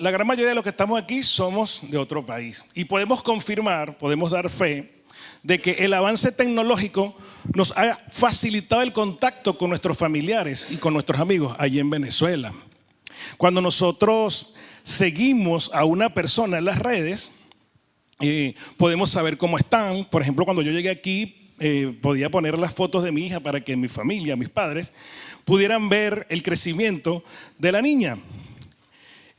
La gran mayoría de los que estamos aquí somos de otro país y podemos confirmar, podemos dar fe de que el avance tecnológico nos ha facilitado el contacto con nuestros familiares y con nuestros amigos allí en Venezuela. Cuando nosotros seguimos a una persona en las redes, podemos saber cómo están. Por ejemplo, cuando yo llegué aquí, podía poner las fotos de mi hija para que mi familia, mis padres, pudieran ver el crecimiento de la niña.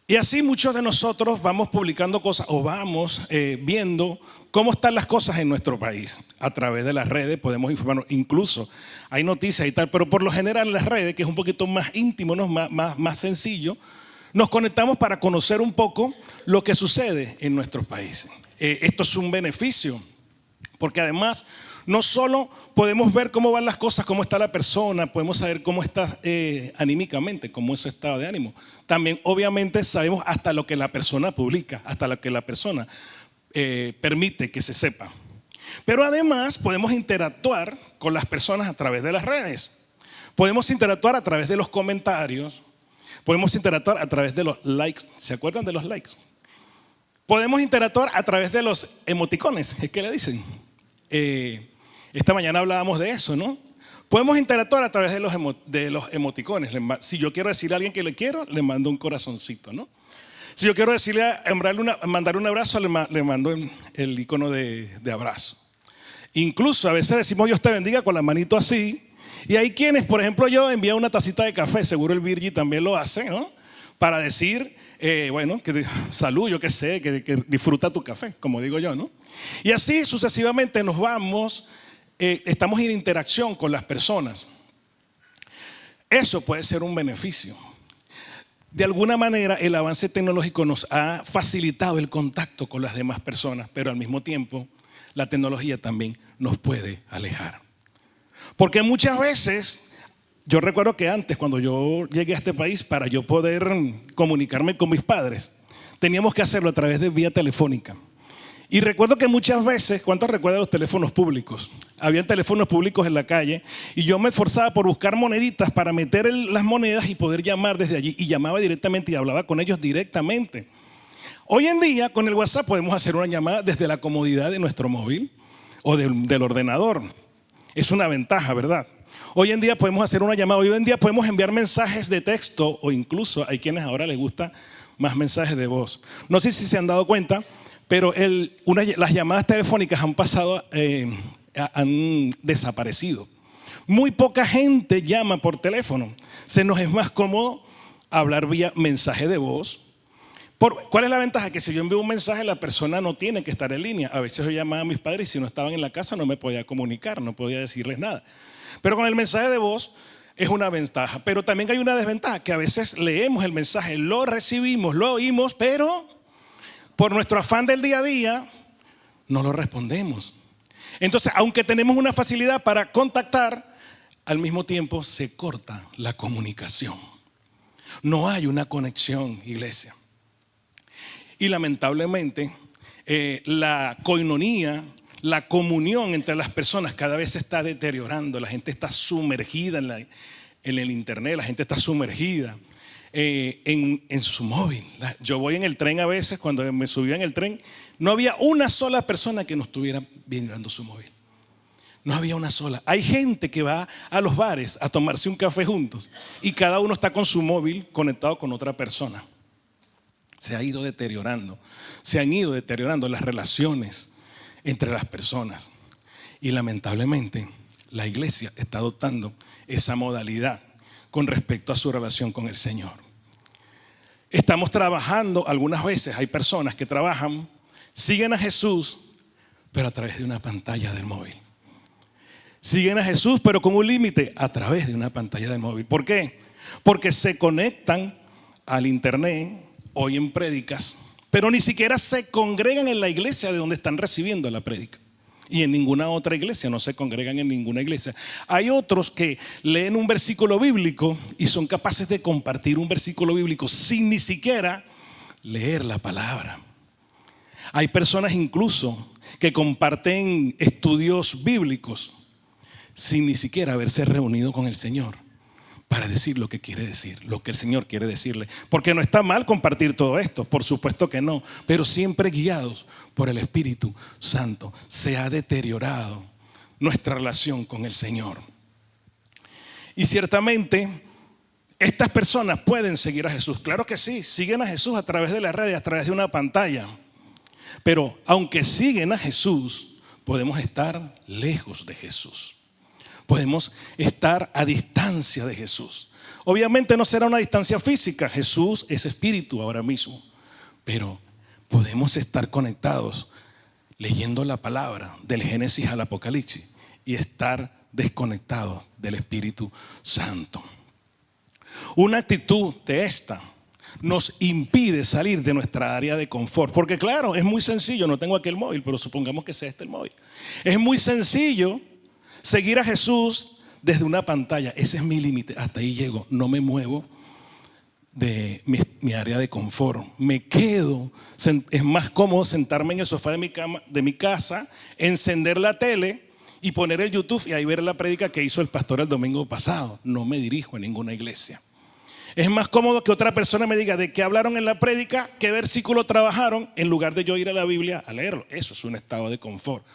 Y así muchos de nosotros vamos publicando cosas o vamos viendo cómo están las cosas en nuestro país. A través de las redes podemos informarnos, incluso hay noticias y tal, pero por lo general en las redes, que es un poquito más íntimo, ¿no? más sencillo, nos conectamos para conocer un poco lo que sucede en nuestros países. Esto es un beneficio, porque además no solo podemos ver cómo van las cosas, cómo está la persona, podemos saber cómo está anímicamente, cómo es su estado de ánimo. También obviamente sabemos hasta lo que la persona publica, hasta lo que la persona permite que se sepa. Pero además podemos interactuar con las personas a través de las redes. Podemos interactuar a través de los comentarios, podemos interactuar a través de los likes. ¿Se acuerdan de los likes? Podemos interactuar a través de los emoticones, es que le dicen. Esta mañana hablábamos de eso, ¿no? Podemos interactuar a través de los emoticones. Si yo quiero decirle a alguien que le quiero, le mando un corazoncito, ¿no? Si yo quiero decirle, mandarle un abrazo, le mando el icono de abrazo. Incluso a veces decimos Dios te bendiga con la manito así. Y hay quienes, por ejemplo, yo envío una tacita de café, seguro el Virgi también lo hace, ¿no? Para decir, que salud, yo qué sé, que disfruta tu café, como digo yo, ¿no? Y así sucesivamente nos vamos, estamos en interacción con las personas. Eso puede ser un beneficio. De alguna manera el avance tecnológico nos ha facilitado el contacto con las demás personas, pero al mismo tiempo la tecnología también nos puede alejar. Porque muchas veces, yo recuerdo que antes cuando yo llegué a este país, para yo poder comunicarme con mis padres, teníamos que hacerlo a través de vía telefónica. Y recuerdo que muchas veces, ¿cuántos recuerdan los teléfonos públicos? Habían teléfonos públicos en la calle y yo me esforzaba por buscar moneditas para meter las monedas y poder llamar desde allí. Y llamaba directamente y hablaba con ellos directamente. Hoy en día, con el WhatsApp podemos hacer una llamada desde la comodidad de nuestro móvil o del ordenador. Es una ventaja, ¿verdad? Hoy en día podemos hacer una llamada, hoy en día podemos enviar mensajes de texto o incluso hay quienes ahora les gusta más mensajes de voz. No sé si se han dado cuenta, pero las llamadas telefónicas han desaparecido. Muy poca gente llama por teléfono. Se nos es más cómodo hablar vía mensaje de voz. ¿Cuál es la ventaja? Que si yo envío un mensaje, la persona no tiene que estar en línea. A veces yo llamaba a mis padres y si no estaban en la casa no me podía comunicar, no podía decirles nada. Pero con el mensaje de voz es una ventaja. Pero también hay una desventaja, que a veces leemos el mensaje, lo recibimos, lo oímos, pero por nuestro afán del día a día no lo respondemos. Entonces, aunque tenemos una facilidad para contactar, al mismo tiempo se corta la comunicación. No hay una conexión, iglesia. Y lamentablemente, la koinonía, la comunión entre las personas cada vez se está deteriorando. La gente está sumergida en el internet, la gente está sumergida en su móvil. Yo voy en el tren a veces, cuando me subía en el tren, no había una sola persona que no estuviera mirando su móvil. No había una sola. Hay gente que va a los bares a tomarse un café juntos y cada uno está con su móvil conectado con otra persona. Se han ido deteriorando las relaciones entre las personas. Y lamentablemente la iglesia está adoptando esa modalidad con respecto a su relación con el Señor. Estamos trabajando, algunas veces hay personas que trabajan, siguen a Jesús, pero a través de una pantalla del móvil. Siguen a Jesús, pero con un límite, a través de una pantalla del móvil. ¿Por qué? Porque se conectan al internet, oyen prédicas, pero ni siquiera se congregan en la iglesia de donde están recibiendo la prédica. Y en ninguna otra iglesia, no se congregan en ninguna iglesia. Hay otros que leen un versículo bíblico y son capaces de compartir un versículo bíblico sin ni siquiera leer la palabra. Hay personas incluso que comparten estudios bíblicos sin ni siquiera haberse reunido con el Señor. para decir lo que quiere decir, lo que el Señor quiere decirle. Porque no está mal compartir todo esto, por supuesto que no, pero siempre guiados por el Espíritu Santo. Se ha deteriorado nuestra relación con el Señor. Y ciertamente estas personas pueden seguir a Jesús. Claro que sí, siguen a Jesús a través de las redes, a través de una pantalla. Pero aunque siguen a Jesús, podemos estar lejos de Jesús. Podemos estar a distancia de Jesús. Obviamente no será una distancia física. Jesús es espíritu ahora mismo. Pero podemos estar conectados leyendo la palabra del Génesis al Apocalipsis y estar desconectados del Espíritu Santo. Una actitud de esta nos impide salir de nuestra área de confort. Porque claro, es muy sencillo. No tengo aquí el móvil, pero supongamos que sea este el móvil. Es muy sencillo seguir a Jesús desde una pantalla. Ese es mi límite, hasta ahí llego. No me muevo de mi área de confort. Me quedo, es más cómodo sentarme en el sofá de mi casa, encender la tele y poner el YouTube y ahí ver la prédica que hizo el pastor el domingo pasado. No me dirijo a ninguna iglesia. Es más cómodo que otra persona me diga de qué hablaron en la prédica, qué versículo trabajaron, en lugar de yo ir a la Biblia a leerlo. Eso es un estado de confort.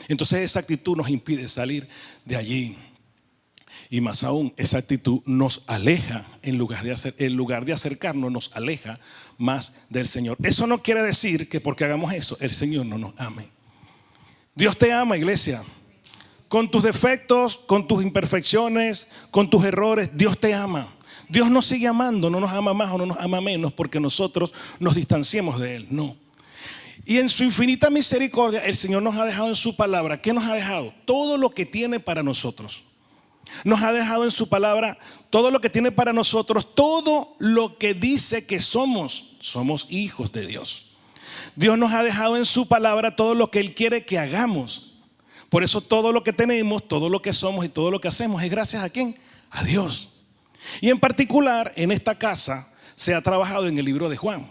Entonces esa actitud nos impide salir de allí. Y más aún, esa actitud nos aleja, en lugar de acercarnos, nos aleja más del Señor. Eso no quiere decir que porque hagamos eso, el Señor no nos ame. Dios te ama, iglesia. Con tus defectos, con tus imperfecciones, con tus errores, Dios te ama. Dios nos sigue amando, no nos ama más o no nos ama menos porque nosotros nos distanciemos de Él, no. Y en su infinita misericordia, el Señor nos ha dejado en su palabra. ¿Qué nos ha dejado? Todo lo que tiene para nosotros. Nos ha dejado en su palabra todo lo que tiene para nosotros, todo lo que dice que somos. Somos hijos de Dios. Dios nos ha dejado en su palabra todo lo que Él quiere que hagamos. Por eso todo lo que tenemos, todo lo que somos y todo lo que hacemos es gracias a ¿quién? A Dios. Y en particular, en esta casa se ha trabajado en el libro de Juan.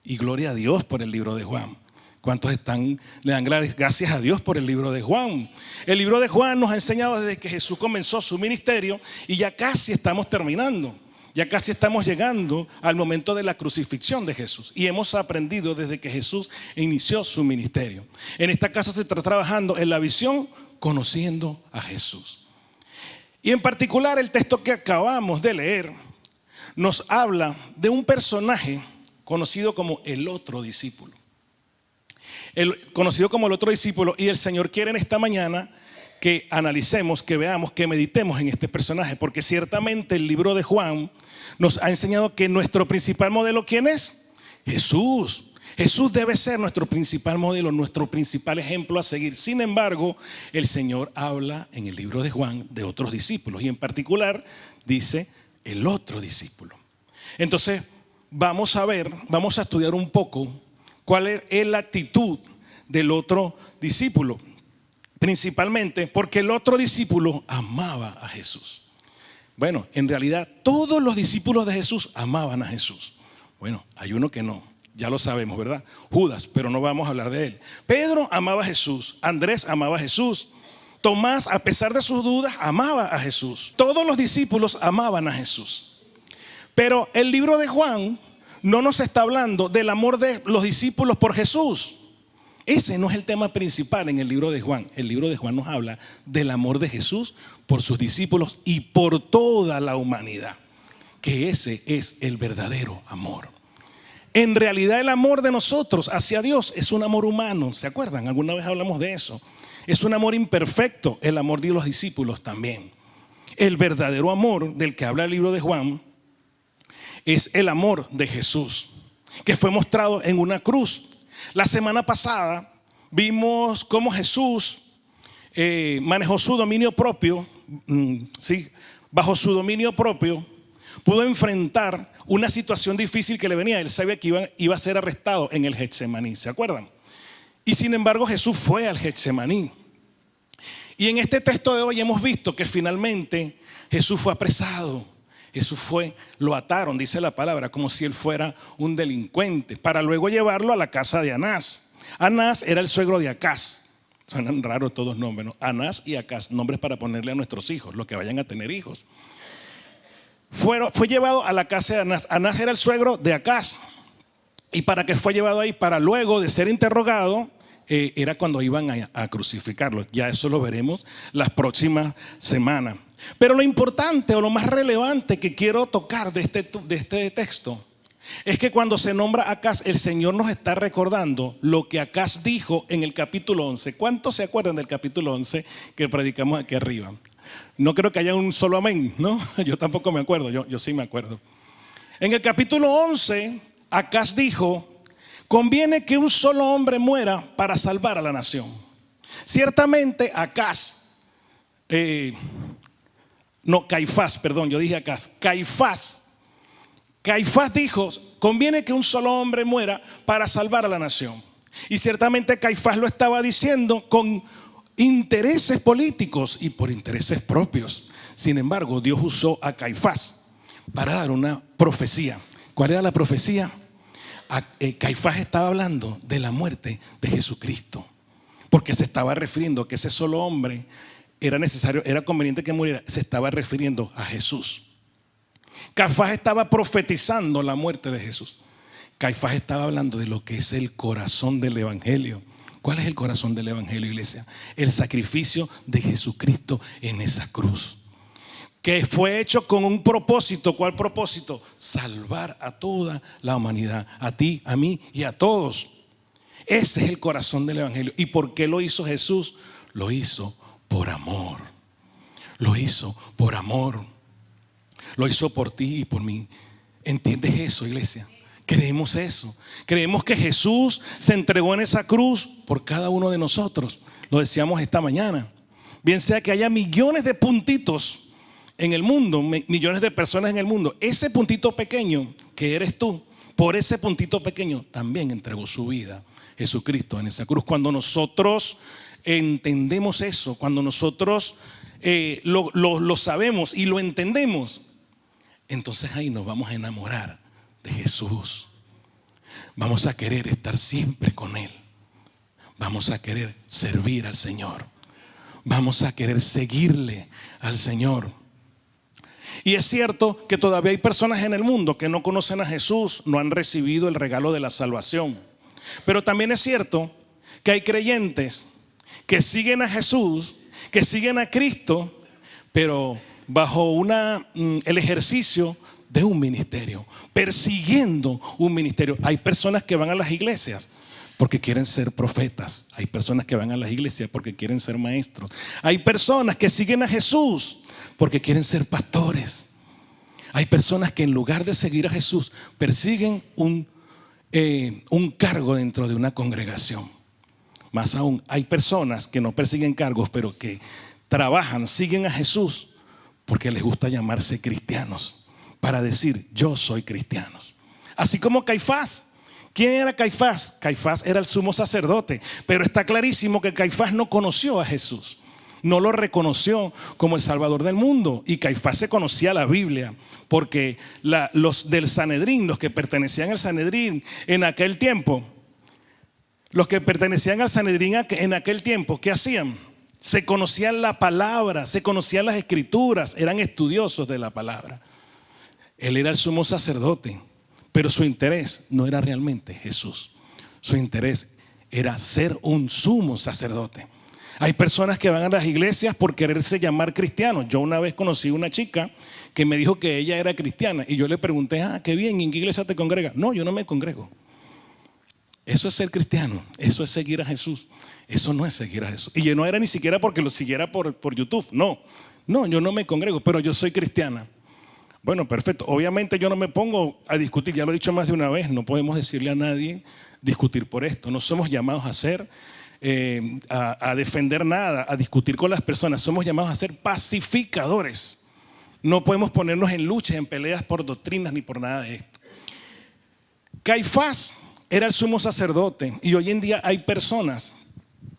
Y gloria a Dios por el libro de Juan. ¿Cuántos le dan gracias a Dios por el libro de Juan? El libro de Juan nos ha enseñado desde que Jesús comenzó su ministerio y ya casi estamos terminando. Ya casi estamos llegando al momento de la crucifixión de Jesús. Y hemos aprendido desde que Jesús inició su ministerio. En esta casa se está trabajando en la visión, conociendo a Jesús. Y en particular el texto que acabamos de leer nos habla de un personaje conocido como el otro discípulo. Conocido como el otro discípulo, y el Señor quiere en esta mañana que analicemos, que veamos, que meditemos en este personaje, porque ciertamente el libro de Juan nos ha enseñado que nuestro principal modelo, ¿quién es? Jesús. Jesús debe ser nuestro principal modelo, nuestro principal ejemplo a seguir. Sin embargo, el Señor habla en el libro de Juan de otros discípulos y en particular dice el otro discípulo. Entonces, vamos a estudiar un poco cuál es la actitud del otro discípulo. Principalmente porque el otro discípulo amaba a Jesús. Bueno, en realidad todos los discípulos de Jesús amaban a Jesús. Bueno, hay uno que no, ya lo sabemos, ¿verdad? Judas, pero no vamos a hablar de él. Pedro amaba a Jesús, Andrés amaba a Jesús, Tomás, a pesar de sus dudas, amaba a Jesús. Todos los discípulos amaban a Jesús. Pero el libro de Juan no nos está hablando del amor de los discípulos por Jesús. Ese no es el tema principal en el libro de Juan. El libro de Juan nos habla del amor de Jesús por sus discípulos y por toda la humanidad. Que ese es el verdadero amor. En realidad el amor de nosotros hacia Dios es un amor humano. ¿Se acuerdan? Alguna vez hablamos de eso. Es un amor imperfecto, el amor de los discípulos también. El verdadero amor del que habla el libro de Juan es el amor de Jesús, que fue mostrado en una cruz. La semana pasada vimos cómo Jesús manejó su dominio propio, bajo su dominio propio, pudo enfrentar una situación difícil que le venía. Él sabía que iba a ser arrestado en el Getsemaní, ¿se acuerdan? Y sin embargo Jesús fue al Getsemaní. Y en este texto de hoy hemos visto que finalmente Jesús fue apresado. Lo ataron, dice la palabra, como si él fuera un delincuente, para luego llevarlo a la casa de Anás. Anás era el suegro de Acaz. Suenan raros todos los nombres, ¿no? Anás y Acaz, nombres para ponerle a nuestros hijos, los que vayan a tener hijos. fue llevado a la casa de Anás. Anás era el suegro de Acaz. ¿Y para qué fue llevado ahí? Para luego de ser interrogado, era cuando iban a crucificarlo. Ya eso lo veremos las próximas semanas. Pero lo importante o lo más relevante que quiero tocar de este texto es que cuando se nombra a Acaz, el Señor nos está recordando lo que Acaz dijo en el capítulo 11. ¿Cuántos se acuerdan del capítulo 11 que predicamos aquí arriba? No creo que haya un solo amén, ¿no? Yo tampoco me acuerdo, yo sí me acuerdo. En el capítulo 11, Acaz dijo: conviene que un solo hombre muera para salvar a la nación. Ciertamente Acaz, Caifás, perdón, yo dije Acaz. Caifás dijo: conviene que un solo hombre muera para salvar a la nación. Y ciertamente Caifás lo estaba diciendo con intereses políticos y por intereses propios. Sin embargo, Dios usó a Caifás para dar una profecía. ¿Cuál era la profecía? Caifás estaba hablando de la muerte de Jesucristo, porque se estaba refiriendo a que ese solo hombre era conveniente que muriera. Se estaba refiriendo a Jesús. Caifás estaba profetizando la muerte de Jesús. Caifás estaba hablando de lo que es el corazón del evangelio. ¿Cuál es el corazón del evangelio, iglesia? El sacrificio de Jesucristo en esa cruz, que fue hecho con un propósito. ¿Cuál propósito? Salvar a toda la humanidad, a ti, a mí y a todos. Ese es el corazón del evangelio. ¿Y por qué lo hizo Jesús? Lo hizo por amor. Lo hizo por amor. Lo hizo por ti y por mí. ¿Entiendes eso, iglesia? Creemos eso. Creemos que Jesús se entregó en esa cruz por cada uno de nosotros. Lo decíamos esta mañana. Bien sea que haya millones de puntitos en el mundo, millones de personas en el mundo, ese puntito pequeño que eres tú, por ese puntito pequeño también entregó su vida Jesucristo en esa cruz. Cuando nosotros entendemos eso, cuando nosotros lo sabemos y lo entendemos, entonces ahí nos vamos a enamorar de Jesús. Vamos a querer estar siempre con Él. Vamos a querer servir al Señor. Vamos a querer seguirle al Señor. Y es cierto que todavía hay personas en el mundo que no conocen a Jesús, no han recibido el regalo de la salvación. Pero también es cierto que hay creyentes que siguen a Jesús, que siguen a Cristo, pero bajo el ejercicio de un ministerio, persiguiendo un ministerio. Hay personas que van a las iglesias porque quieren ser profetas. Hay personas que van a las iglesias porque quieren ser maestros. Hay personas que siguen a Jesús porque quieren ser pastores. Hay personas que en lugar de seguir a Jesús persiguen un cargo dentro de una congregación. Más aún, hay personas que no persiguen cargos, pero que trabajan, siguen a Jesús porque les gusta llamarse cristianos, para decir: yo soy cristiano. Así como Caifás. ¿Quién era Caifás? Caifás era el sumo sacerdote, pero está clarísimo que Caifás no conoció a Jesús, no lo reconoció como el Salvador del mundo. Y Caifás se conocía la Biblia, porque los del Sanedrín, los que pertenecían al Sanedrín en aquel tiempo, ¿qué hacían? Se conocían la palabra, se conocían las escrituras, eran estudiosos de la palabra. Él era el sumo sacerdote, pero su interés no era realmente Jesús. Su interés era ser un sumo sacerdote. Hay personas que van a las iglesias por quererse llamar cristianos. Yo una vez conocí una chica que me dijo que ella era cristiana y yo le pregunté: qué bien, ¿en qué iglesia te congregas? No, yo no me congrego. Eso es ser cristiano, eso es seguir a Jesús. Eso no es seguir a Jesús. Y no era ni siquiera porque lo siguiera por YouTube. No, yo no me congrego, pero yo soy cristiana. Bueno, perfecto. Obviamente yo no me pongo a discutir, ya lo he dicho más de una vez, no podemos decirle a nadie discutir por esto. No somos llamados a ser, a defender nada, a discutir con las personas. Somos llamados a ser pacificadores. No podemos ponernos en luchas, en peleas por doctrinas ni por nada de esto. Caifás era el sumo sacerdote y hoy en día hay personas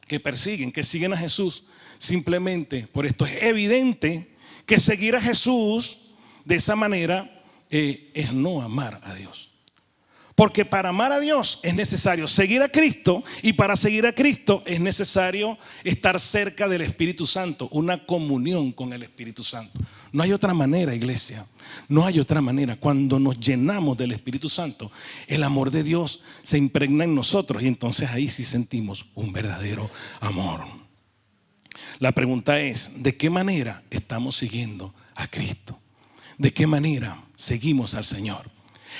que persiguen, que siguen a Jesús simplemente por esto. Es evidente que seguir a Jesús de esa manera es no amar a Dios. Porque para amar a Dios es necesario seguir a Cristo, y para seguir a Cristo es necesario estar cerca del Espíritu Santo, una comunión con el Espíritu Santo. No hay otra manera, iglesia. No hay otra manera. Cuando nos llenamos del Espíritu Santo, el amor de Dios se impregna en nosotros y entonces ahí sí sentimos un verdadero amor. La pregunta es, ¿de qué manera estamos siguiendo a Cristo? ¿De qué manera seguimos al Señor?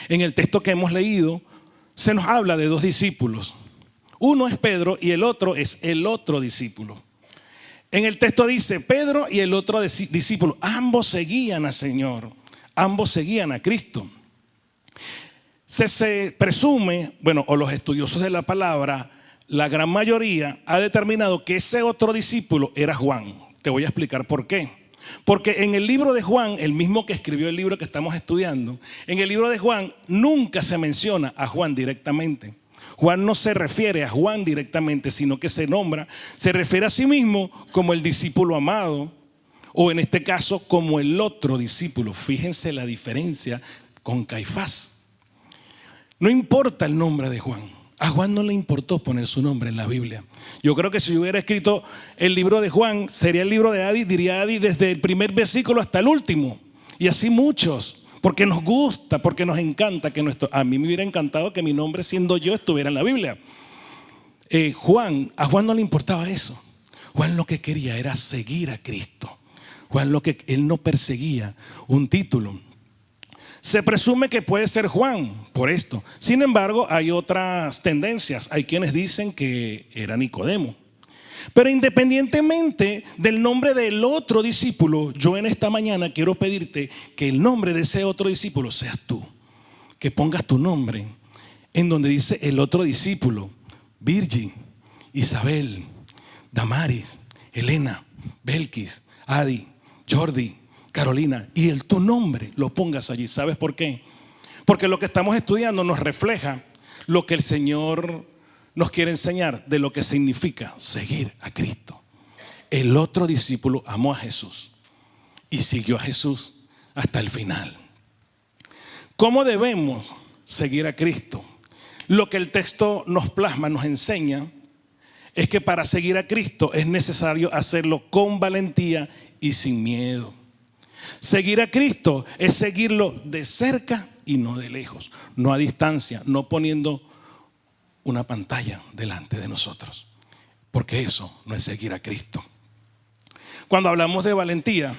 En el texto que hemos leído se nos habla de dos discípulos. Uno es Pedro y el otro es el otro discípulo. En el texto dice Pedro y el otro discípulo, ambos seguían al Señor, ambos seguían a Cristo. Se presume, o los estudiosos de la palabra, la gran mayoría ha determinado que ese otro discípulo era Juan. Te voy a explicar por qué. Porque en el libro de Juan, el mismo que escribió el libro que estamos estudiando, en el libro de Juan nunca se menciona a Juan directamente. Juan no se refiere a Juan directamente, sino que se refiere a sí mismo como el discípulo amado, o en este caso como el otro discípulo. Fíjense la diferencia con Caifás. No importa el nombre de Juan. A Juan no le importó poner su nombre en la Biblia. Yo creo que si hubiera escrito el libro de Juan, sería el libro de Adi, diría Adi desde el primer versículo hasta el último. Y así muchos, porque nos gusta, porque nos encanta a mí me hubiera encantado que mi nombre, siendo yo, estuviera en la Biblia. A Juan no le importaba eso. Juan lo que quería era seguir a Cristo. Él no perseguía un título. Se presume que puede ser Juan por esto. Sin embargo, hay otras tendencias. Hay quienes dicen que era Nicodemo. Pero independientemente del nombre del otro discípulo, yo en esta mañana quiero pedirte que el nombre de ese otro discípulo seas tú. Que pongas tu nombre en donde dice el otro discípulo. Virgi, Isabel, Damaris, Elena, Belkis, Adi, Jordi, Carolina, y tu nombre lo pongas allí. ¿Sabes por qué? Porque lo que estamos estudiando nos refleja lo que el Señor nos quiere enseñar de lo que significa seguir a Cristo. El otro discípulo amó a Jesús y siguió a Jesús hasta el final. ¿Cómo debemos seguir a Cristo? Lo que el texto nos plasma, nos enseña, es que para seguir a Cristo es necesario hacerlo con valentía y sin miedo. Seguir a Cristo es seguirlo de cerca y no de lejos, no a distancia, no poniendo una pantalla delante de nosotros, porque eso no es seguir a Cristo. Cuando hablamos de valentía,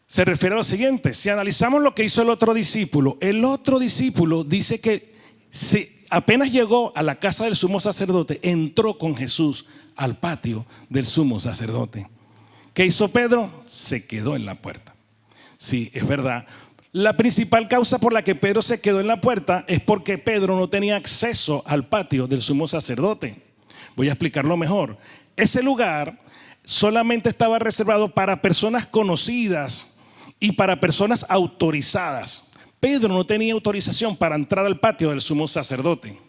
se refiere a lo siguiente: si analizamos lo que hizo el otro discípulo dice que apenas llegó a la casa del sumo sacerdote, entró con Jesús al patio del sumo sacerdote. ¿Qué hizo Pedro? Se quedó en la puerta. Sí, es verdad. La principal causa por la que Pedro se quedó en la puerta es porque Pedro no tenía acceso al patio del sumo sacerdote. Voy a explicarlo mejor. Ese lugar solamente estaba reservado para personas conocidas y para personas autorizadas. Pedro no tenía autorización para entrar al patio del sumo sacerdote.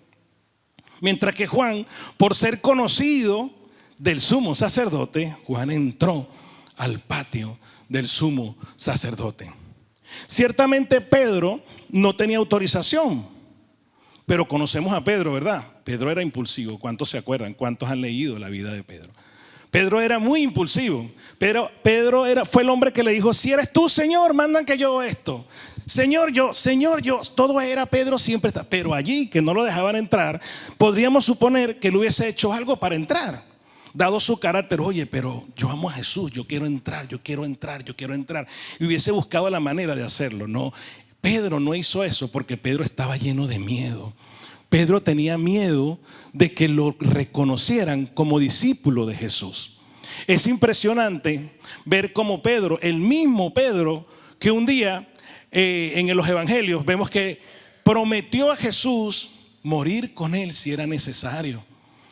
Mientras que Juan, por ser conocido del sumo sacerdote, Juan entró al patio del sumo sacerdote. Ciertamente Pedro no tenía autorización, pero conocemos a Pedro, ¿verdad? Pedro era impulsivo. ¿Cuántos se acuerdan? ¿Cuántos han leído la vida de Pedro? Pedro era muy impulsivo, pero Pedro fue el hombre que le dijo: si eres tú, Señor, mandan que yo esto. Señor, yo, todo era Pedro, siempre está. Pero allí, que no lo dejaban entrar, podríamos suponer que él hubiese hecho algo para entrar. Dado su carácter: oye, pero yo amo a Jesús, yo quiero entrar. Y hubiese buscado la manera de hacerlo. No, Pedro no hizo eso porque Pedro estaba lleno de miedo. Pedro tenía miedo de que lo reconocieran como discípulo de Jesús. Es impresionante ver cómo Pedro, el mismo Pedro que un día en los evangelios vemos que prometió a Jesús morir con él si era necesario.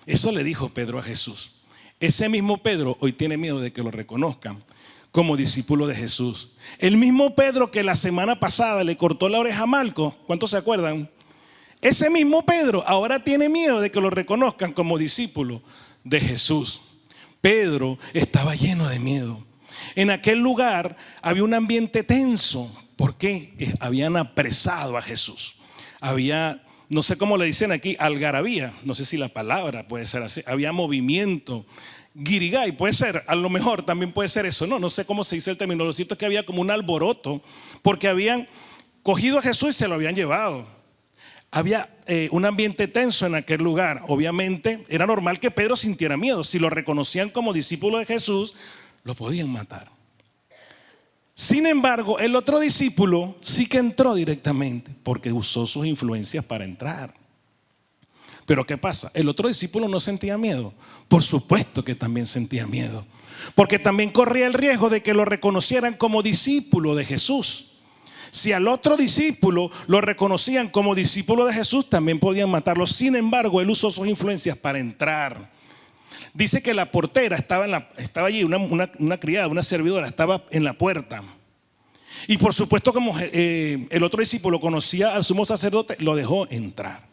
Eso le dijo Pedro a Jesús. Ese mismo Pedro hoy tiene miedo de que lo reconozcan como discípulo de Jesús. El mismo Pedro que la semana pasada le cortó la oreja a Malco, ¿cuántos se acuerdan? Ese mismo Pedro ahora tiene miedo de que lo reconozcan como discípulo de Jesús. Pedro estaba lleno de miedo. En aquel lugar había un ambiente tenso porque habían apresado a Jesús. Había, no sé cómo le dicen aquí, algarabía, no sé si la palabra puede ser así. Había movimiento, guirigay, puede ser, a lo mejor también puede ser eso, no sé cómo se dice el término. Lo cierto es que había como un alboroto porque habían cogido a Jesús y se lo habían llevado. Había un ambiente tenso en aquel lugar. Obviamente era normal que Pedro sintiera miedo. Si lo reconocían como discípulo de Jesús, lo podían matar. Sin embargo, el otro discípulo sí que entró directamente porque usó sus influencias para entrar. Pero ¿qué pasa? El otro discípulo no sentía miedo. Por supuesto que también sentía miedo, porque también corría el riesgo de que lo reconocieran como discípulo de Jesús. Si al otro discípulo lo reconocían como discípulo de Jesús, también podían matarlo. Sin embargo, él usó sus influencias para entrar. Dice que la portera estaba allí, una criada, una servidora, estaba en la puerta. Y por supuesto, como el otro discípulo conocía al sumo sacerdote, lo dejó entrar.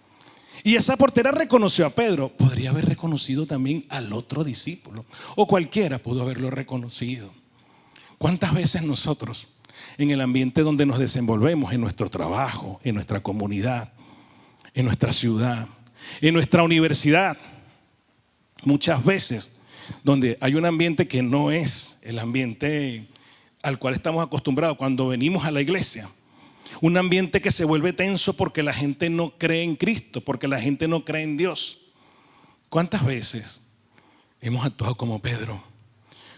Y esa portera reconoció a Pedro. Podría haber reconocido también al otro discípulo, o cualquiera pudo haberlo reconocido. ¿Cuántas veces nosotros, en el ambiente donde nos desenvolvemos, en nuestro trabajo, en nuestra comunidad, en nuestra ciudad, en nuestra universidad, muchas veces donde hay un ambiente que no es el ambiente al cual estamos acostumbrados cuando venimos a la iglesia, un ambiente que se vuelve tenso porque la gente no cree en Cristo, porque la gente no cree en Dios? ¿Cuántas veces hemos actuado como Pedro?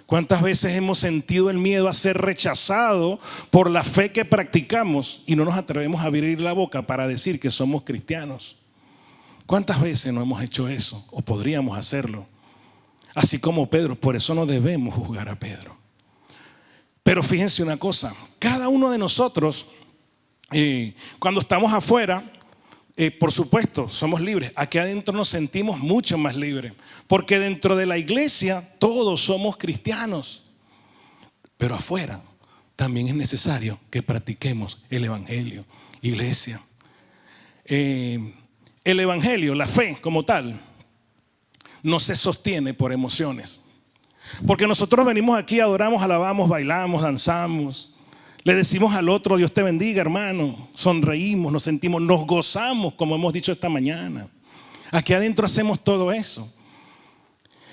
¿Cuántas veces hemos sentido el miedo a ser rechazado por la fe que practicamos y no nos atrevemos a abrir la boca para decir que somos cristianos? ¿Cuántas veces no hemos hecho eso o podríamos hacerlo? Así como Pedro. Por eso no debemos juzgar a Pedro. Pero fíjense una cosa, cada uno de nosotros, cuando estamos afuera, por supuesto, somos libres. Aquí adentro nos sentimos mucho más libres, porque dentro de la iglesia todos somos cristianos. Pero afuera también es necesario que practiquemos el evangelio. Iglesia, el evangelio, la fe como tal, no se sostiene por emociones. Porque nosotros venimos aquí, adoramos, alabamos, bailamos, danzamos. Le decimos al otro, Dios te bendiga, hermano. Sonreímos, nos sentimos, nos gozamos, como hemos dicho esta mañana. Aquí adentro hacemos todo eso.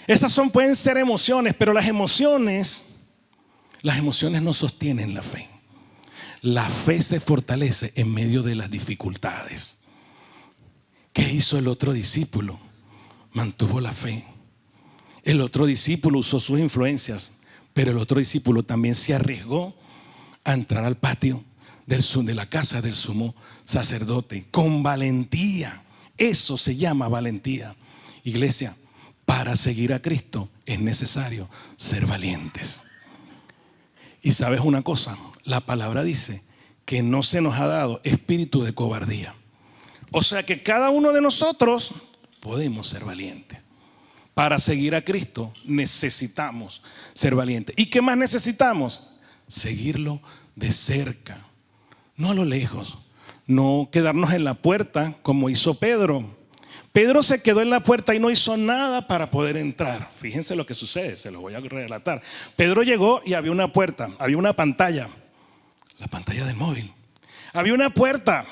Esas pueden ser emociones, pero las emociones no sostienen la fe. La fe se fortalece en medio de las dificultades. ¿Qué hizo el otro discípulo? Mantuvo la fe. El otro discípulo usó sus influencias, pero el otro discípulo también se arriesgó a entrar al patio de la casa del sumo sacerdote con valentía. Eso se llama valentía. Iglesia, para seguir a Cristo es necesario ser valientes. Y sabes una cosa, la palabra dice que no se nos ha dado espíritu de cobardía. O sea que cada uno de nosotros podemos ser valientes. Para seguir a Cristo necesitamos ser valientes. ¿Y qué más necesitamos? Seguirlo de cerca, no a lo lejos, no quedarnos en la puerta como hizo Pedro. Pedro se quedó en la puerta y no hizo nada para poder entrar. Fíjense lo que sucede, se lo voy a relatar. Pedro llegó y había una puerta, había una pantalla, la pantalla del móvil. Había una puerta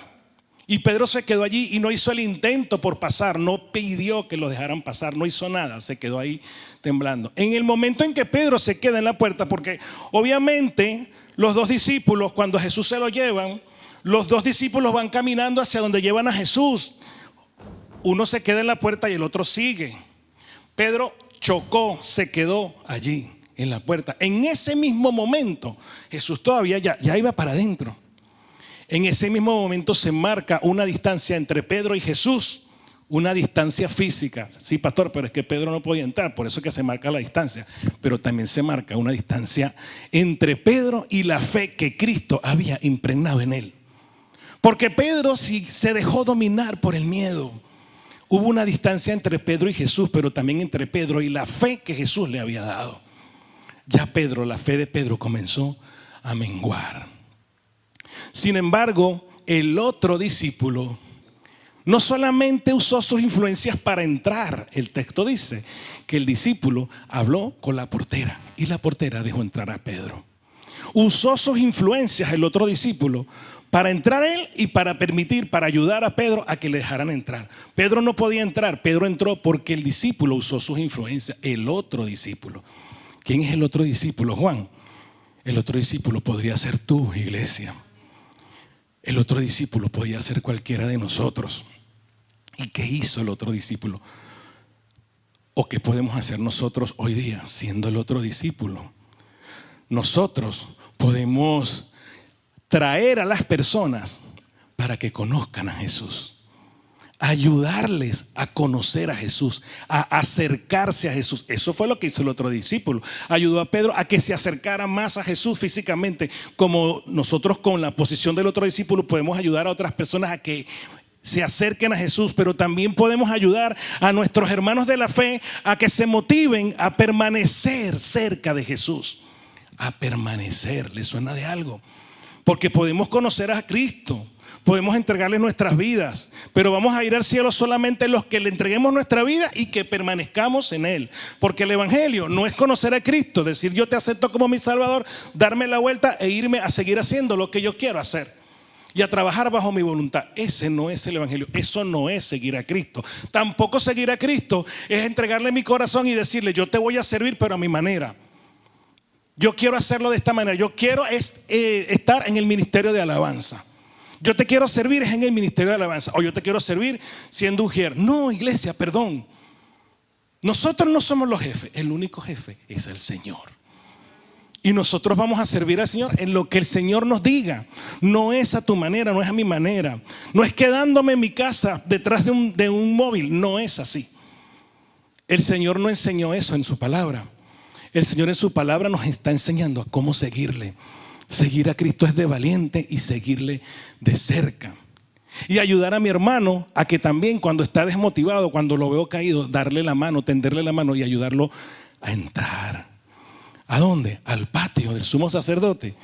y Pedro se quedó allí y no hizo el intento por pasar, no pidió que lo dejaran pasar, no hizo nada, se quedó ahí temblando. En el momento en que Pedro se queda en la puerta, porque obviamente los dos discípulos, cuando a Jesús se lo llevan, los dos discípulos van caminando hacia donde llevan a Jesús. Uno se queda en la puerta y el otro sigue. Pedro chocó, se quedó allí en la puerta. En ese mismo momento, Jesús todavía ya iba para adentro. En ese mismo momento se marca una distancia entre Pedro y Jesús, una distancia física. Sí, pastor, pero es que Pedro no podía entrar, por eso es que se marca la distancia. Pero también se marca una distancia entre Pedro y la fe que Cristo había impregnado en él. Porque Pedro sí se dejó dominar por el miedo. Hubo una distancia entre Pedro y Jesús, pero también entre Pedro y la fe que Jesús le había dado. Ya Pedro, la fe de Pedro comenzó a menguar. Sin embargo, el otro discípulo no solamente usó sus influencias para entrar. El texto dice que el discípulo habló con la portera y la portera dejó entrar a Pedro. Usó sus influencias el otro discípulo para entrar él y para permitir, para ayudar a Pedro a que le dejaran entrar. Pedro no podía entrar, Pedro entró porque el discípulo usó sus influencias, el otro discípulo. ¿Quién es el otro discípulo, Juan? El otro discípulo podría ser tú, iglesia. El otro discípulo podía ser cualquiera de nosotros. ¿Y qué hizo el otro discípulo? ¿O qué podemos hacer nosotros hoy día siendo el otro discípulo? Nosotros podemos traer a las personas para que conozcan a Jesús, ayudarles a conocer a Jesús, a acercarse a Jesús. Eso fue lo que hizo el otro discípulo. Ayudó a Pedro a que se acercara más a Jesús físicamente, como nosotros con la posición del otro discípulo podemos ayudar a otras personas a que se acerquen a Jesús, pero también podemos ayudar a nuestros hermanos de la fe a que se motiven a permanecer cerca de Jesús. A permanecer, ¿le suena de algo? Porque podemos conocer a Cristo, podemos entregarle nuestras vidas, pero vamos a ir al cielo solamente los que le entreguemos nuestra vida y que permanezcamos en Él. Porque el evangelio no es conocer a Cristo, decir yo te acepto como mi Salvador, darme la vuelta e irme a seguir haciendo lo que yo quiero hacer y a trabajar bajo mi voluntad. Ese no es el evangelio, eso no es seguir a Cristo. Tampoco seguir a Cristo es entregarle mi corazón y decirle yo te voy a servir pero a mi manera. Yo quiero hacerlo de esta manera. Yo quiero estar en el ministerio de alabanza. Yo te quiero servir en el ministerio de alabanza. O yo te quiero servir siendo ujier. No, iglesia, perdón. Nosotros no somos los jefes. El único jefe es el Señor. Y nosotros vamos a servir al Señor en lo que el Señor nos diga. No es a tu manera, no es a mi manera. No es quedándome en mi casa detrás de un móvil. No es así. El Señor no enseñó eso en su palabra. El Señor en su palabra nos está enseñando a cómo seguirle. Seguir a Cristo es de valiente y seguirle de cerca. Y ayudar a mi hermano a que también cuando está desmotivado, cuando lo veo caído, darle la mano, tenderle la mano y ayudarlo a entrar. ¿A dónde? Al patio del sumo sacerdote.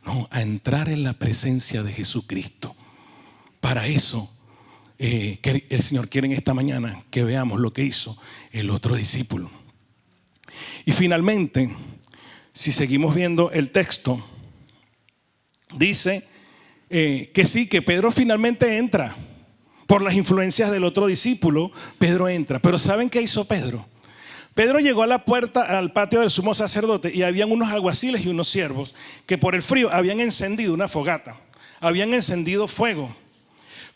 No, a entrar en la presencia de Jesucristo. Para eso que el Señor quiere en esta mañana que veamos lo que hizo el otro discípulo. Y finalmente, si seguimos viendo el texto, dice que sí, que Pedro finalmente entra. Por las influencias del otro discípulo, Pedro entra. Pero ¿saben qué hizo Pedro? Pedro llegó a la puerta, al patio del sumo sacerdote, y habían unos alguaciles y unos siervos que por el frío habían encendido una fogata, habían encendido fuego.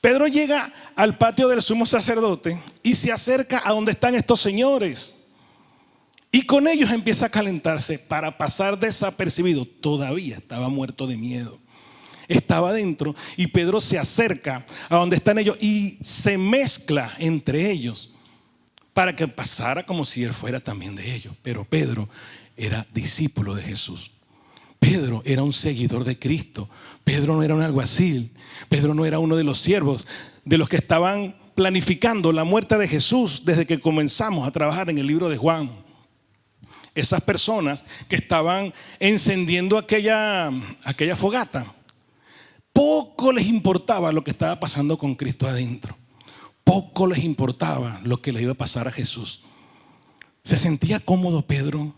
Pedro llega al patio del sumo sacerdote y se acerca a donde están estos señores. Y con ellos empieza a calentarse para pasar desapercibido. Todavía estaba muerto de miedo. Estaba dentro y Pedro se acerca a donde están ellos y se mezcla entre ellos para que pasara como si él fuera también de ellos. Pero Pedro era discípulo de Jesús. Pedro era un seguidor de Cristo. Pedro no era un alguacil. Pedro no era uno de los siervos de los que estaban planificando la muerte de Jesús desde que comenzamos a trabajar en el libro de Juan. Esas personas que estaban encendiendo aquella fogata, poco les importaba lo que estaba pasando con Cristo adentro. Poco les importaba lo que le iba a pasar a Jesús. ¿Se sentía cómodo Pedro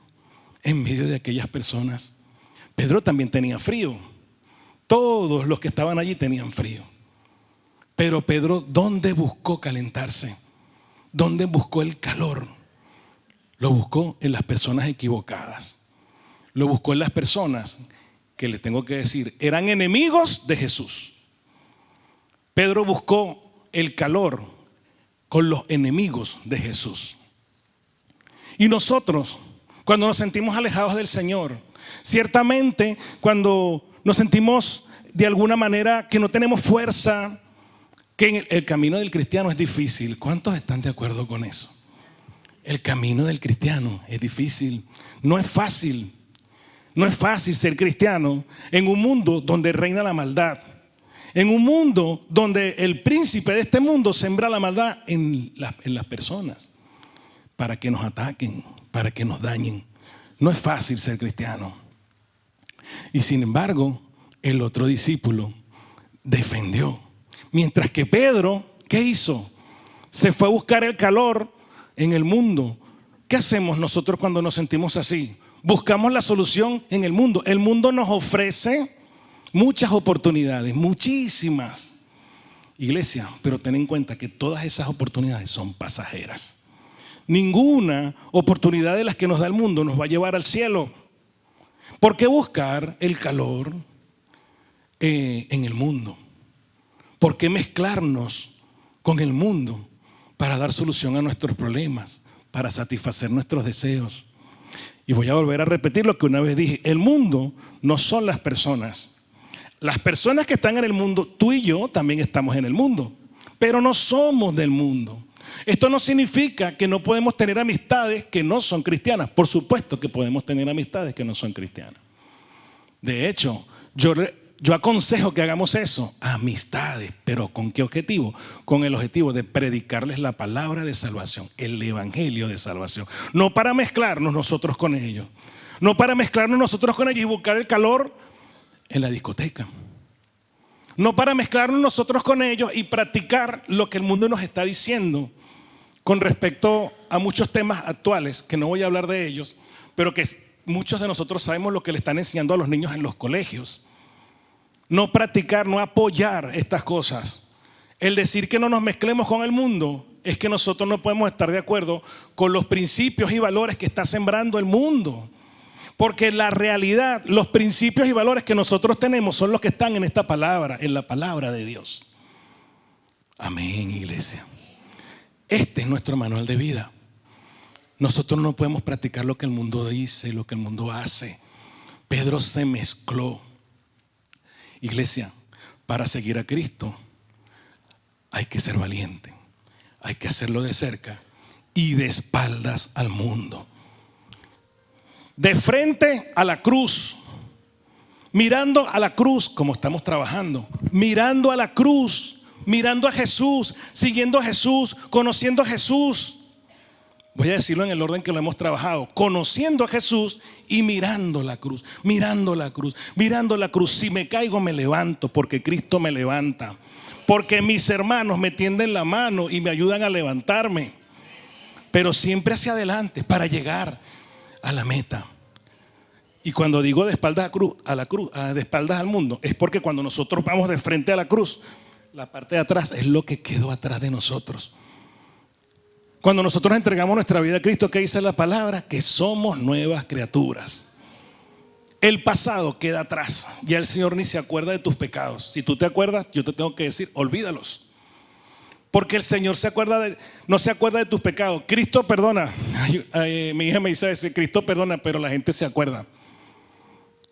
en medio de aquellas personas? Pedro también tenía frío. Todos los que estaban allí tenían frío. Pero Pedro, ¿dónde buscó calentarse? ¿Dónde buscó el calor? Lo buscó en las personas equivocadas. Lo buscó en las personas que le tengo que decir, eran enemigos de Jesús. Pedro buscó el calor con los enemigos de Jesús. Y nosotros, cuando nos sentimos alejados del Señor, ciertamente cuando nos sentimos de alguna manera que no tenemos fuerza, que el camino del cristiano es difícil. ¿Cuántos están de acuerdo con eso? El camino del cristiano es difícil, no es fácil. No es fácil ser cristiano en un mundo donde reina la maldad. En un mundo donde el príncipe de este mundo sembra la maldad en las personas para que nos ataquen, para que nos dañen. No es fácil ser cristiano. Y sin embargo, el otro discípulo defendió. Mientras que Pedro, ¿qué hizo? Se fue a buscar el calor en el mundo. ¿Qué hacemos nosotros cuando nos sentimos así? Buscamos la solución en el mundo. El mundo nos ofrece Muchas oportunidades, muchísimas. Iglesia, pero ten en cuenta que todas esas oportunidades son pasajeras. Ninguna oportunidad de las que nos da el mundo nos va a llevar al cielo. ¿Por qué buscar el calor en el mundo? ¿Por qué mezclarnos con el mundo para dar solución a nuestros problemas, para satisfacer nuestros deseos? Y voy a volver a repetir lo que una vez dije. El mundo no son las personas. Las personas que están en el mundo, tú y yo también estamos en el mundo, pero no somos del mundo. Esto no significa que no podemos tener amistades que no son cristianas. Por supuesto que podemos tener amistades que no son cristianas. De hecho, yo aconsejo que hagamos eso, amistades, pero ¿con qué objetivo? Con el objetivo de predicarles la palabra de salvación, el evangelio de salvación. No para mezclarnos nosotros con ellos, no para mezclarnos nosotros con ellos y buscar el calor en la discoteca. No para mezclarnos nosotros con ellos y practicar lo que el mundo nos está diciendo con respecto a muchos temas actuales, que no voy a hablar de ellos, pero que muchos de nosotros sabemos lo que le están enseñando a los niños en los colegios. No practicar, no apoyar estas cosas. El decir que no nos mezclemos con el mundo es que nosotros no podemos estar de acuerdo con los principios y valores que está sembrando el mundo. Porque la realidad, los principios y valores que nosotros tenemos son los que están en esta palabra, en la palabra de Dios. Amén, iglesia. Este es nuestro manual de vida. Nosotros no podemos practicar lo que el mundo dice, lo que el mundo hace. Pedro se mezcló. Iglesia, para seguir a Cristo hay que ser valiente. Hay que hacerlo de cerca y de espaldas al mundo. De frente a la cruz, mirando a la cruz como estamos trabajando, mirando a la cruz, mirando a Jesús, siguiendo a Jesús, conociendo a Jesús. Voy a decirlo en el orden que lo hemos trabajado, conociendo a Jesús y mirando la cruz, mirando la cruz, mirando la cruz. Si me caigo me levanto porque Cristo me levanta, porque mis hermanos me tienden la mano y me ayudan a levantarme, pero siempre hacia adelante para llegar a la meta. Y cuando digo de espaldas de espaldas al mundo, es porque cuando nosotros vamos de frente a la cruz, la parte de atrás es lo que quedó atrás de nosotros. Cuando nosotros entregamos nuestra vida a Cristo, ¿qué dice la palabra? Que somos nuevas criaturas. El pasado queda atrás. Ya el Señor ni se acuerda de tus pecados. Si tú te acuerdas, yo te tengo que decir, olvídalos. Porque el Señor no se acuerda de tus pecados. Cristo perdona. Mi hija me dice, Cristo perdona, pero la gente se acuerda.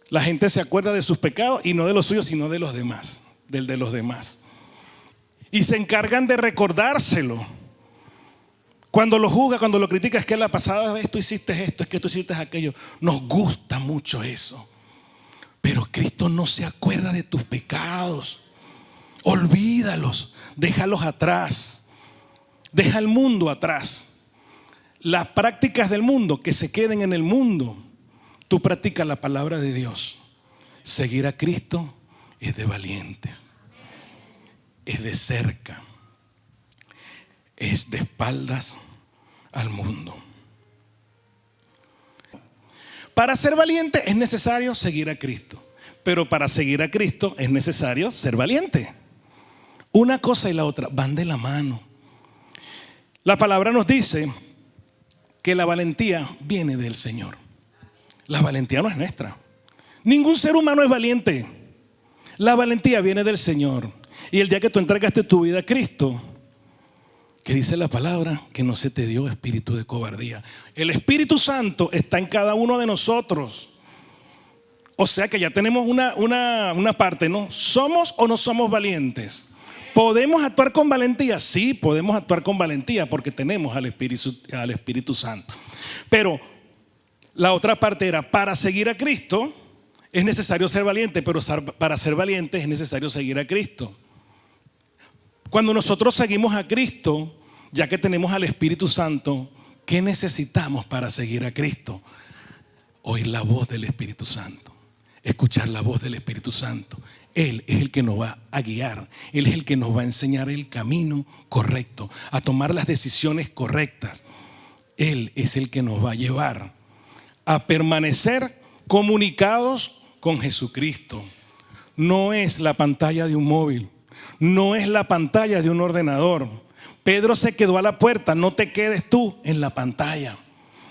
La gente se acuerda de sus pecados y no de los suyos, sino de los demás, del de los demás. Y se encargan de recordárselo. Cuando lo juzga, cuando lo critica, es que la pasada vez tú hiciste esto, es que tú hiciste aquello. Nos gusta mucho eso. Pero Cristo no se acuerda de tus pecados. Olvídalos, déjalos atrás. Deja el mundo atrás. Las prácticas del mundo, que se queden en el mundo. Tú practicas la palabra de Dios. Seguir a Cristo es de valientes. Es de cerca. Es de espaldas al mundo. Para ser valiente es necesario seguir a Cristo. Pero para seguir a Cristo es necesario ser valiente. Una cosa y la otra van de la mano. La palabra nos dice que la valentía viene del Señor. La valentía no es nuestra. Ningún ser humano es valiente. La valentía viene del Señor. Y el día que tú entregaste tu vida a Cristo, que dice la palabra que no se te dio espíritu de cobardía. El Espíritu Santo está en cada uno de nosotros. O sea que ya tenemos una parte, ¿no? ¿Somos o no somos valientes? ¿Podemos actuar con valentía? Sí, podemos actuar con valentía porque tenemos al Espíritu Santo. Pero la otra parte era, para seguir a Cristo es necesario ser valiente, pero para ser valiente es necesario seguir a Cristo. Cuando nosotros seguimos a Cristo, ya que tenemos al Espíritu Santo, ¿qué necesitamos para seguir a Cristo? Oír la voz del Espíritu Santo, escuchar la voz del Espíritu Santo. Él es el que nos va a guiar, Él es el que nos va a enseñar el camino correcto, a tomar las decisiones correctas. Él es el que nos va a llevar a permanecer comunicados con Jesucristo. no es la pantalla de un móvil, no es la pantalla de un ordenador. Pedro se quedó a la puerta, no te quedes tú en la pantalla.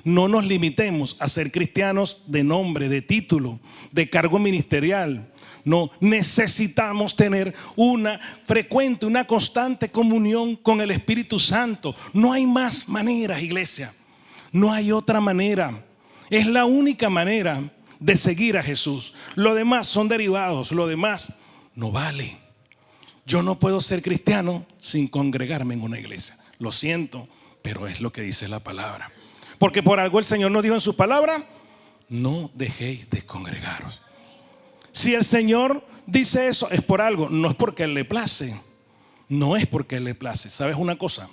No nos limitemos a ser cristianos de nombre, de título, de cargo ministerial. No, necesitamos tener una frecuente, una constante comunión con el Espíritu Santo. No hay más maneras, iglesia. No hay otra manera. Es la única manera de seguir a Jesús. Lo demás son derivados, lo demás no vale. Yo no puedo ser cristiano sin congregarme en una iglesia. Lo siento, pero es lo que dice la palabra. Porque por algo el Señor nos dijo en su palabra: no dejéis de congregaros. Si el Señor dice eso, es por algo, no es porque Él le place. No es porque Él le place. ¿Sabes una cosa?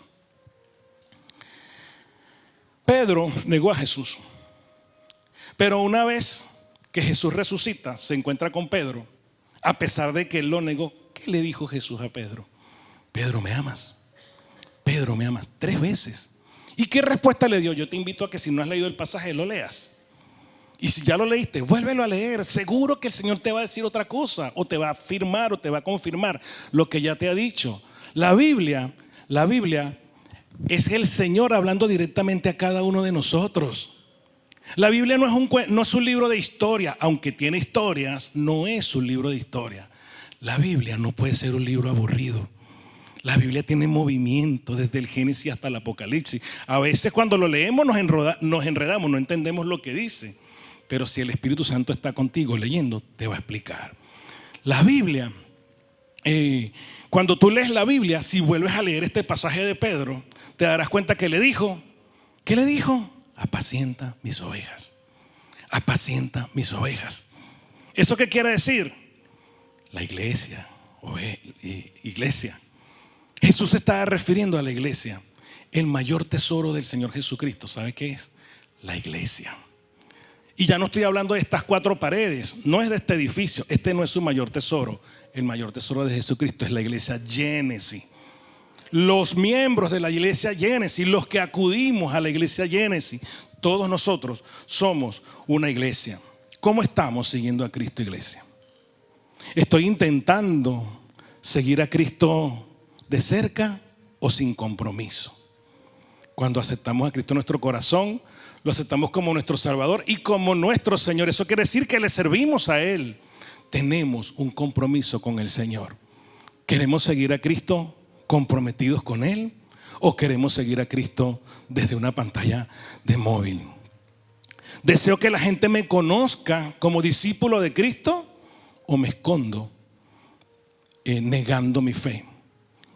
Pedro negó a Jesús. Pero una vez que Jesús resucita, se encuentra con Pedro, a pesar de que él lo negó. ¿Qué le dijo Jesús a Pedro? Pedro, ¿me amas? Pedro, ¿me amas? 3 veces. ¿Y qué respuesta le dio? Yo te invito a que si no has leído el pasaje, lo leas. Y si ya lo leíste, vuélvelo a leer. Seguro que el Señor te va a decir otra cosa, o te va a afirmar, o te va a confirmar lo que ya te ha dicho. La Biblia es el Señor hablando directamente a cada uno de nosotros. La Biblia no es un libro de historia, aunque tiene historias, no es un libro de historia. La Biblia no puede ser un libro aburrido. La Biblia tiene movimiento desde el Génesis hasta el Apocalipsis. A veces cuando lo leemos nos enredamos, no entendemos lo que dice. Pero si el Espíritu Santo está contigo leyendo, te va a explicar. La Biblia, cuando tú lees la Biblia, si vuelves a leer este pasaje de Pedro, te darás cuenta que le dijo, ¿qué le dijo? Apacienta mis ovejas. Apacienta mis ovejas. ¿Eso qué quiere decir? La iglesia. Iglesia. Jesús se estaba refiriendo a la iglesia. El mayor tesoro del Señor Jesucristo, ¿sabe qué es? La iglesia. Y ya no estoy hablando de estas 4 paredes, no es de este edificio. Este no es su mayor tesoro. El mayor tesoro de Jesucristo es la iglesia Génesis. Los miembros de la iglesia Génesis, los que acudimos a la iglesia Génesis, todos nosotros somos una iglesia. ¿Cómo estamos siguiendo a Cristo, iglesia? ¿Estoy intentando seguir a Cristo de cerca o sin compromiso? Cuando aceptamos a Cristo en nuestro corazón, lo aceptamos como nuestro Salvador y como nuestro Señor. Eso quiere decir que le servimos a Él. Tenemos un compromiso con el Señor. ¿Queremos seguir a Cristo comprometidos con Él o queremos seguir a Cristo desde una pantalla de móvil? ¿Deseo que la gente me conozca como discípulo de Cristo o me escondo negando mi fe?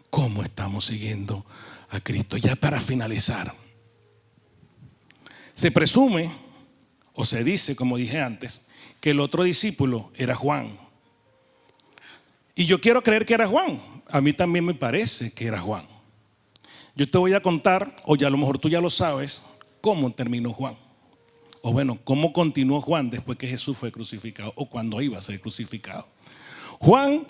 ¿Cómo estamos siguiendo a Cristo? Ya para finalizar, se presume o se dice, como dije antes, que el otro discípulo era Juan. Y yo quiero creer que era Juan. A mí también me parece que era Juan. Yo te voy a contar, o ya a lo mejor tú ya lo sabes, cómo terminó Juan. O bueno, cómo continuó Juan después que Jesús fue crucificado o cuando iba a ser crucificado. Juan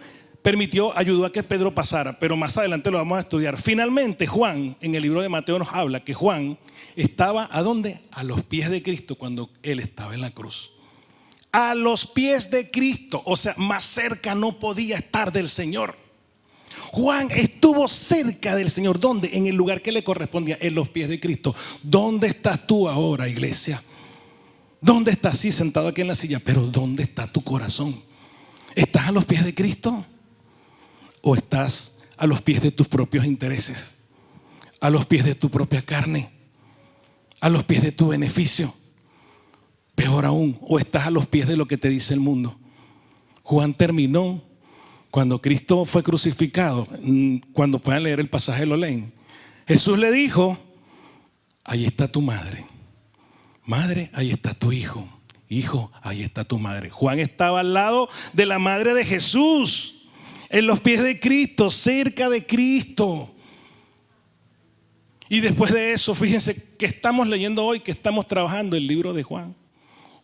ayudó a que Pedro pasara, pero más adelante lo vamos a estudiar. Finalmente Juan, en el libro de Mateo nos habla que Juan estaba ¿a dónde? A los pies de Cristo cuando Él estaba en la cruz. A los pies de Cristo, o sea, más cerca no podía estar del Señor. Juan estuvo cerca del Señor. ¿Dónde? En el lugar que le correspondía, en los pies de Cristo. ¿Dónde estás tú ahora, iglesia? ¿Dónde estás? Sí, sentado aquí en la silla, pero ¿dónde está tu corazón? ¿Estás a los pies de Cristo? ¿O estás a los pies de tus propios intereses? ¿A los pies de tu propia carne? ¿A los pies de tu beneficio? Peor aún, ¿o estás a los pies de lo que te dice el mundo? Juan terminó cuando Cristo fue crucificado. Cuando puedan leer el pasaje lo leen. Jesús le dijo: ahí está tu madre. Madre, ahí está tu hijo. Hijo, ahí está tu madre. Juan estaba al lado de la madre de Jesús, en los pies de Cristo, cerca de Cristo. Y después de eso, fíjense que estamos leyendo hoy, que estamos trabajando el libro de Juan.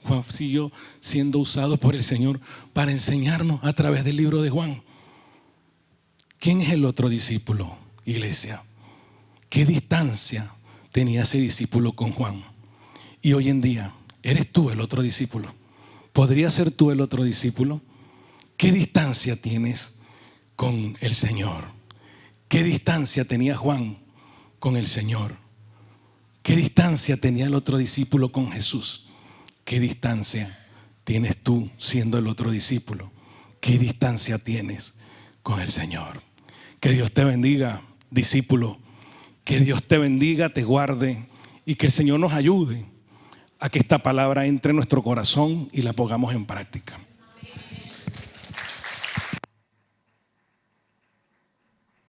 Juan siguió siendo usado por el Señor para enseñarnos a través del libro de Juan. ¿Quién es el otro discípulo, iglesia? ¿Qué distancia tenía ese discípulo con Juan? Y hoy en día, ¿eres tú el otro discípulo? ¿Podría ser tú el otro discípulo? ¿Qué distancia tienes con el Señor? ¿Qué distancia tenía Juan con el Señor? ¿Qué distancia tenía el otro discípulo con Jesús? ¿Qué distancia tienes tú siendo el otro discípulo? ¿Qué distancia tienes con el Señor? Que Dios te bendiga, discípulo. Que Dios te bendiga, te guarde y que el Señor nos ayude a que esta palabra entre en nuestro corazón y la pongamos en práctica.